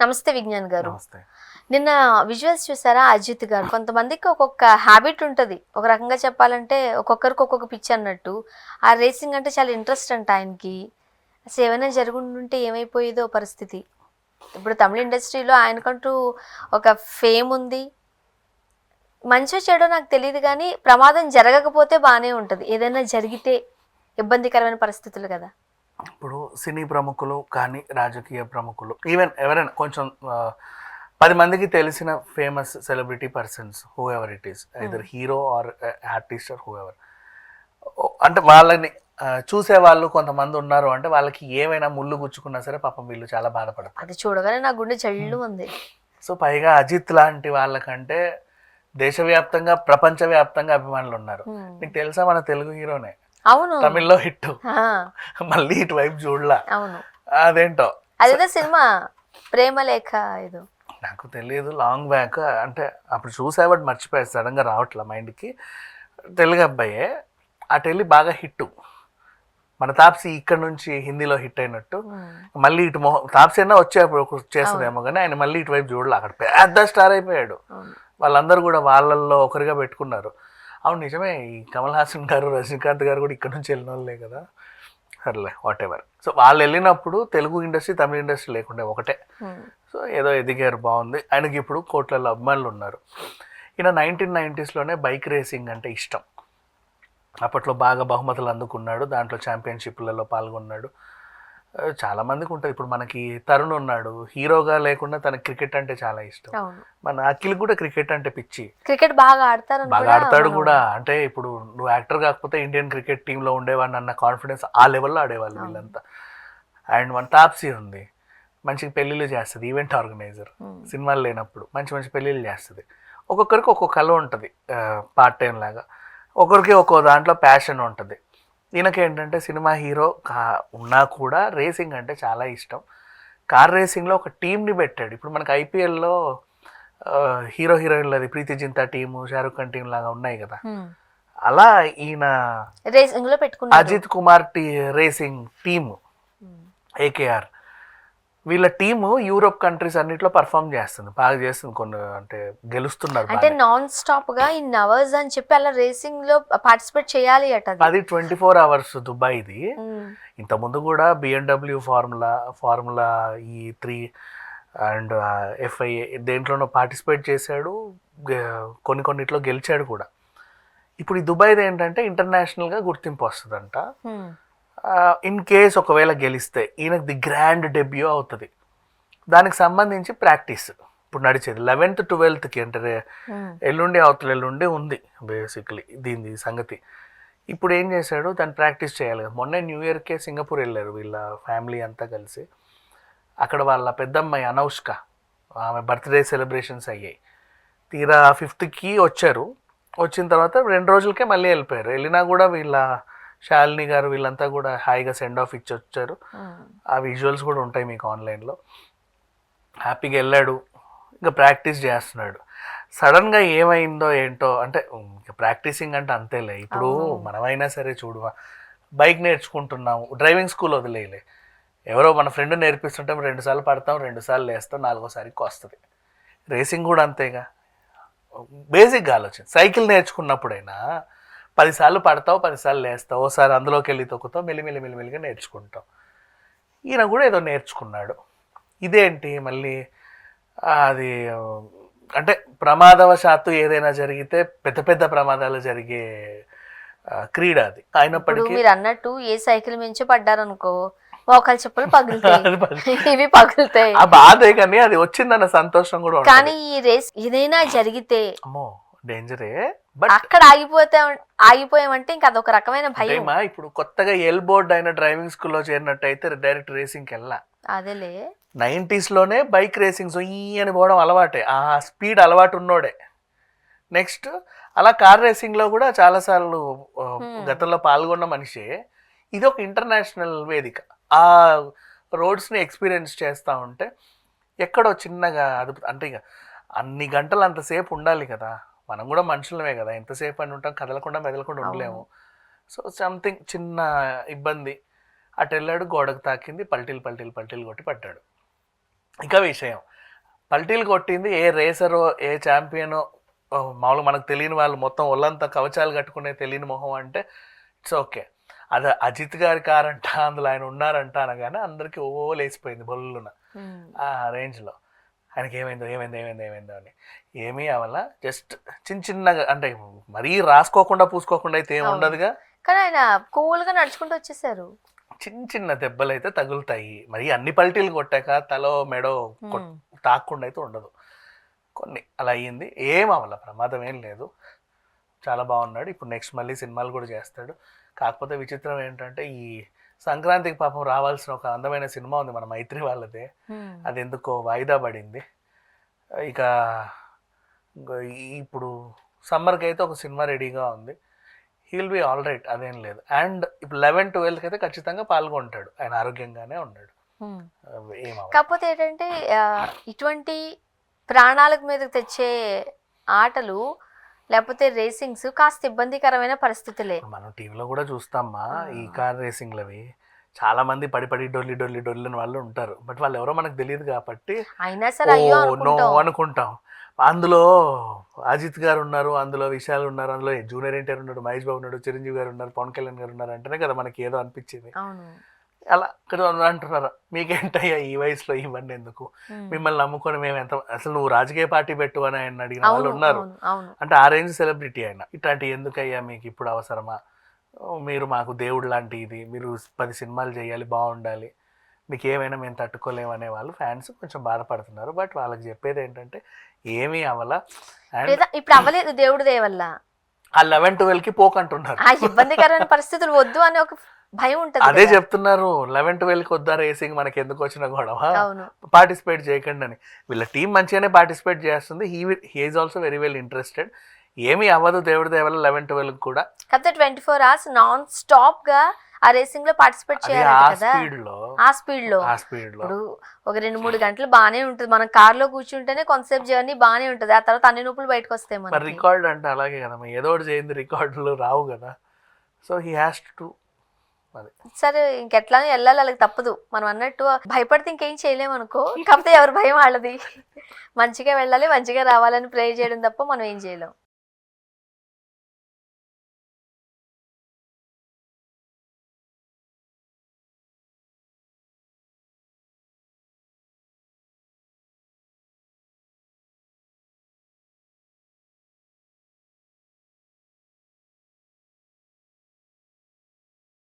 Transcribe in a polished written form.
నమస్తే విజ్ఞాన్ గారు. నమస్తే. నిన్న విజువల్స్ చూసారా? అజిత్ గారు కొంతమందికి ఒక్కొక్క హ్యాబిట్ ఉంటుంది. ఒక రకంగా చెప్పాలంటే ఒక్కొక్కరికి ఒక్కొక్క పిచ్చి అన్నట్టు. ఆ రేసింగ్ అంటే చాలా ఇంట్రెస్ట్ అంట ఆయనకి. అసలు ఏమైనా జరుగుంటే ఏమైపోయేదో పరిస్థితి. ఇప్పుడు తమిళ ఇండస్ట్రీలో ఆయనకంటూ ఒక ఫేమ్ ఉంది. మంచో చెడో నాకు తెలియదు కానీ ప్రమాదం జరగకపోతే బాగానే ఉంటుంది. ఏదైనా జరిగితే ఇబ్బందికరమైన పరిస్థితులు కదా. ఇప్పుడు సినీ ప్రముఖులు కానీ రాజకీయ ప్రముఖులు ఈవెన్ ఎవరైనా కొంచెం 10 మందికి తెలిసిన famous celebrity persons whoever it is either hero or artist or whoever, అంటే వాళ్ళని చూసే వాళ్ళు కొంతమంది ఉన్నారు అంటే వాళ్ళకి ఏమైనా ముళ్ళు గుచ్చుకున్నా సరే పాపం వీళ్ళు చాలా బాధపడతారు. అది చూడగానే నా గుండె చల్లు ఉంది. సో పైగా అజిత్ లాంటి వాళ్ళకంటే దేశవ్యాప్తంగా ప్రపంచవ్యాప్తంగా అభిమానులు ఉన్నారు. నీకు తెలుసా మన తెలుగు హీరోనే, అవును, తమిళ్లో హిట్, మళ్ళీ ఇటువైపు చూడలా. అవును, అదేంటో అదేదో సినిమా ప్రేమ లేఖ ఏదో నాకు తెలియదు, లాంగ్ బ్యాక్ అంటే అప్పుడు చూసా బట్ మర్చిపోయా, సడన్గా రావట్లే మైండ్కి. తెలుగు అబ్బాయే అటు వెళ్ళి బాగా హిట్, మన తాప్సీ ఇక్కడ నుంచి హిందీలో హిట్ అయినట్టు మళ్ళీ ఇటు తాప్సీ అయినా వచ్చేప్పుడు చేస్తుందేమో కానీ ఆయన మళ్ళీ ఇటువైపు చూడలే, అక్కడ పెద్ద స్టార్ అయిపోయాడు. వాళ్ళందరూ కూడా వాళ్ళల్లో ఒకరిగా పెట్టుకున్నారు. అవును నిజమే, ఈ కమల్ హాసన్ గారు రజనీకాంత్ గారు కూడా ఇక్కడ నుంచి వెళ్ళిన వాళ్ళే కదా. సర్లే వాట్ ఎవర్. సో వాళ్ళు వెళ్ళినప్పుడు తెలుగు ఇండస్ట్రీ తమిళ ఇండస్ట్రీ లేకుండే ఒకటే. సో ఏదో ఎదిగారు, బాగుంది. ఆయనకి ఇప్పుడు కోట్లలో అభిమానులు ఉన్నారు. ఈయన 1990s బైక్ రేసింగ్ అంటే ఇష్టం. అప్పట్లో బాగా బహుమతులు అందుకున్నాడు, దాంట్లో ఛాంపియన్షిప్లలో పాల్గొన్నాడు. చాలామందికి ఉంటుంది. ఇప్పుడు మనకి తరుణ్ ఉన్నాడు, హీరోగా లేకుండా తనకి క్రికెట్ అంటే చాలా ఇష్టం. మన అఖిల్ కూడా క్రికెట్ అంటే పిచ్చి, క్రికెట్ బాగా ఆడతాడు కూడా. అంటే ఇప్పుడు నువ్వు యాక్టర్ కాకపోతే ఇండియన్ క్రికెట్ టీంలో ఉండేవాడిని అన్న కాన్ఫిడెన్స్ ఆ లెవెల్లో ఆడేవాళ్ళు వీళ్ళంతా. అండ్ మన తాప్సీ ఉంది, మంచిగా పెళ్ళిళ్ళు చేస్తుంది, ఈవెంట్ ఆర్గనైజర్. సినిమాలు లేనప్పుడు మంచి మంచి పెళ్ళిళ్ళు చేస్తుంది. ఒక్కొక్కరికి ఒక్కొక్క కళ ఉంటుంది, పార్ట్ టైం లాగా. ఒకరికి ఒక్కో దాంట్లో ప్యాషన్ ఉంటుంది. ఈయనకేంటంటే సినిమా హీరో ఉన్నా కూడా రేసింగ్ అంటే చాలా ఇష్టం. కార్ రేసింగ్లో ఒక టీంని పెట్టాడు. ఇప్పుడు మనకు ఐపీఎల్లో హీరో హీరోయిన్లది ప్రీతి జింతా టీము, షారుఖ్ ఖాన్ టీం లాగా ఉన్నాయి కదా, అలా ఈయన రేసింగ్లో పెట్టుకున్నాడు Ajith Kumar racing team AKR. వీళ్ళ టీము యూరోప్ కంట్రీస్ అన్నిట్లో పర్ఫామ్ చేస్తుంది, బాగా చేస్తుంది. కొన్ని అంటే గెలుస్తున్నారు. అంటే నాన్ స్టాప్ గా ఇన్ అవర్స్ అని చెప్పి అలా రేసింగ్ లో పార్టిసిపేట్ చేయాలి అట. అది 24 hours దుబాయ్ది. ఇంతకుముందు కూడా BMW formula E3 and FIA దేంట్లోనో పార్టిసిపేట్ చేశాడు, కొన్నిట్లో గెలిచాడు కూడా. ఇప్పుడు ఈ దుబాయ్ది ఏంటంటే ఇంటర్నేషనల్గా గుర్తింపు వస్తుందంట. ఇన్ కేస్ ఒకవేళ గెలిస్తే ఈయనకు ది గ్రాండ్ డెబ్యూ అవుతుంది. దానికి సంబంధించి ప్రాక్టీస్ ఇప్పుడు నడిచేది 11th 12th అంటే ఎల్లుండి ఉంది బేసిక్లీ దీని సంగతి. ఇప్పుడు ఏం చేశాడు, దాన్ని ప్రాక్టీస్ చేయాలి కదా. మొన్నే న్యూ ఇయర్కే సింగపూర్ వెళ్ళారు వీళ్ళ ఫ్యామిలీ అంతా కలిసి. అక్కడ వాళ్ళ పెద్దమ్మాయి అనౌష్క, ఆమె బర్త్డే సెలబ్రేషన్స్ అయ్యాయి. తీరా 5th వచ్చారు. వచ్చిన తర్వాత 2 రోజులకే మళ్ళీ వెళ్ళిపోయారు. వెళ్ళినా కూడా వీళ్ళ శాలిని గారు వీళ్ళంతా కూడా హాయిగా సెండ్ ఆఫ్ ఇచ్చి వచ్చారు. ఆ విజువల్స్ కూడా ఉంటాయి మీకు ఆన్లైన్లో. హ్యాపీగా వెళ్ళాడు, ఇంకా ప్రాక్టీస్ చేస్తున్నాడు. సడన్గా ఏమైందో ఏంటో, అంటే ఇంకా ప్రాక్టీసింగ్ అంటే అంతేలే. ఇప్పుడు మనమైనా సరే చూడు, బైక్ నేర్చుకుంటున్నాము, డ్రైవింగ్ స్కూల్ వదిలేయలే, ఎవరో మన ఫ్రెండ్ నేర్పిస్తుంటే 2 సార్లు పడతాం, 2 సార్లు వేస్తాం, 4వసారికి వస్తుంది. రేసింగ్ కూడా అంతేగా. బేసిక్గా ఆలోచన. సైకిల్ నేర్చుకున్నప్పుడైనా 10 సార్లు పడతావు, 10 సార్లు వేస్తావు, ఓసారి అందులోకి వెళ్ళి తొక్కుతావు, మెల్లిమెల్లిగా నేర్చుకుంటావు. ఈయన కూడా ఏదో నేర్చుకున్నాడు. ఇదేంటి మళ్ళీ అది అంటే ప్రమాదవశాత్తు ఏదైనా జరిగితే పెద్ద పెద్ద ప్రమాదాలు జరిగే క్రీడ అది. అయినప్పటికీ మీరు అన్నట్టు ఏ సైకిల్ మించి పడ్డారనుకో మోకాలు చెప్పులు పగులుతాయి, ఇవి పగులుతాయి. ఆ బాధే కానీ అది వచ్చిందన్న సంతోషం కూడా. కానీ ఈ రేస్ ఏదైనా జరిగితే అమ్మో డేంజరే. అక్కడ ఆగిపోయామంటే ఇంకా అదొక రకమైన భయం. ఇప్పుడు కొత్తగా ఎల్బోర్డ్ అయిన డ్రైవింగ్ స్కూల్లో చేరినట్టయితే డైరెక్ట్ రేసింగ్కి వెళ్ళా. అదేలే 90s బైక్ రేసింగ్స్ ఈ అని పోవడం అలవాటే, ఆ స్పీడ్ అలవాటు ఉన్నోడే. నెక్స్ట్ అలా కార్ రేసింగ్లో కూడా చాలాసార్లు గతంలో పాల్గొన్న మనిషే. ఇది ఒక ఇంటర్నేషనల్ వేదిక. ఆ రోడ్స్ని ఎక్స్పీరియన్స్ చేస్తూ ఉంటే ఎక్కడో చిన్నగా అదుపు, అంటే ఇక అన్ని గంటలు అంతసేపు ఉండాలి కదా, మనం కూడా మనుషులమే కదా, ఎంతసేపు అని ఉంటాం, కదలకుండా మెదలకుండా ఉండలేము. సో సంథింగ్ చిన్న ఇబ్బంది, అటు వెళ్ళాడు, గోడకు తాకింది, పల్టీలు కొట్టి పడ్డాడు. ఇంకా విషయం పల్టీలు కొట్టింది ఏ రేసరో ఏ ఛాంపియనో మామూలుగా మనకు తెలియని వాళ్ళు మొత్తం ఒళ్ళంతా కవచాలు కట్టుకునే తెలియని మొహం అంటే ఇట్స్ ఓకే. అది అజిత్ గారి కారంట, అందులో ఆయన ఉన్నారంట అనగానే అందరికీ లేసిపోయింది బొల్లున ఆ రేంజ్లో. ఆయనకి ఏమైందో అని. ఏమీ అవల, జస్ట్ చిన్నగా అంటే మరీ రాసుకోకుండా పూసుకోకుండా అయితే ఏమి ఉండదుగా, కానీ ఆయన కూల్గా నడుచుకుంటూ వచ్చేసారు. చిన్న దెబ్బలు అయితే తగులుతాయి. మరి అన్ని పల్టీలు కొట్టాక తలో మెడో తాకుండా అయితే ఉండదు. కొన్ని అలా అయ్యింది, ఏం అవ్వాల, ప్రమాదం ఏం లేదు, చాలా బాగున్నాడు. ఇప్పుడు నెక్స్ట్ మళ్ళీ సినిమాలు కూడా చేస్తాడు. కాకపోతే విచిత్రం ఏంటంటే ఈ సంక్రాంతికి పాపం రావాల్సిన ఒక అందమైన సినిమా ఉంది మన మైత్రి వాళ్ళదే, అది ఎందుకో వాయిదా పడింది. ఇక ఇప్పుడు సమ్మర్కి అయితే ఒక సినిమా రెడీగా ఉంది, he will be all right, అదేం లేదు. అండ్ ఇప్పుడు 11-12కి అయితే ఖచ్చితంగా పాల్గొంటాడు, ఆయన ఆరోగ్యంగానే ఉన్నాడు. కాకపోతే ఏంటంటే ఇటువంటి ప్రాణాలకు మీదకి తెచ్చే ఆటలు లేకపోతే రేసింగ్స్ కాస్త ఇబ్బందికరమైన పరిస్థితులే. మనం టీవీలో కూడా చూస్తామా ఈ కార్ రేసింగ్లవి, చాలా మంది పడి డొల్లిన వాళ్ళు ఉంటారు. బట్ వాళ్ళు ఎవరో మనకు తెలియదు కాబట్టి అయినా సరే అయ్యో అనుకుంటాం. అందులో అజిత్ గారు ఉన్నారు, అందులో విశాల్ ఉన్నారు, అందులో జూనియర్ ఎన్టీఆర్ ఉన్నాడు, మహేష్ బాబు ఉన్నాడు, చిరంజీవి గారు ఉన్నారు, పవన్ కళ్యాణ్ గారు ఉన్నారు అంటేనే కదా మనకి ఏదో అనిపించింది. అలా అంటున్నారు, మీకేంటయ్యా ఈ వయసులో ఇవన్నీ ఎందుకు, మిమ్మల్ని నమ్ముకొని మేము ఎంత, అసలు నువ్వు రాజకీయ పార్టీ పెట్టు అని ఆయన అడిగిన వాళ్ళు ఉన్నారు. అంటే ఆ రేంజ్ సెలబ్రిటీ ఆయన. ఇట్లాంటి ఎందుకయ్యా మీకు ఇప్పుడు అవసరమా, మీరు మాకు దేవుడు లాంటి ఇది, మీరు 10 సినిమాలు చేయాలి, బాగుండాలి, మీకు ఏమైనా మేము తట్టుకోలేము అనే వాళ్ళు ఫ్యాన్స్ కొంచెం బాధపడుతున్నారు. బట్ వాళ్ళకి చెప్పేది ఏంటంటే ఏమీ అవ్వాల, ఇప్పుడు అవ్వలేదు దేవుడి దయ వల్ల. ఆ 11-12కి పోకంటున్నారు. ఆ ఇబ్బందికరమైన పరిస్థితులు వద్దు అని ఒక భయం ఉంటుంది. అదే చెప్తున్నారు, 11-12కి వద్దా రేసింగ్, మనకి ఎందుకు వచ్చిన గొడవ, పార్టిసిపేట్ చేయకండి అని. వీళ్ళ టీం మంచిగానే పార్టిసిపేట్ చేస్తుంది, he is also very well interested. ఏమీ అవ్వదు దేవుడి దయ వల్ల 11-12 కూడా. కాకపోతే 24 hours నాన్ స్టాప్ గా ఆ రేసింగ్ లో పార్టిసిపేట్ చేయాలి కదా, ఆ స్పీడ్ లో. ఇప్పుడు ఒక 2-3 గంటలు బానే ఉంటుంది, మనం కార్ లో కూర్చుంటేనే కొంతసేపు జర్నీ బానే ఉంటుంది, ఆ తర్వాత అన్ని నొప్పులు బయటకు వస్తాయి. మన రికార్డ్ అంటే అలాగే కదా, ఏదో ఒకటి చేయింది, రికార్డులు రావు కదా, సో హీ హ్యాస్ టు. సరే ఇంకెట్లా వెళ్ళాలి, అలాగే తప్పదు. మనం అన్నట్టు భయపడితే ఇంకేం చేయలేము అనుకో, కాకపోతే ఎవరి భయం వాళ్ళది. మంచిగా వెళ్ళాలి, మంచిగా రావాలని ప్రే చేయడం తప్ప మనం ఏం చేయలేం.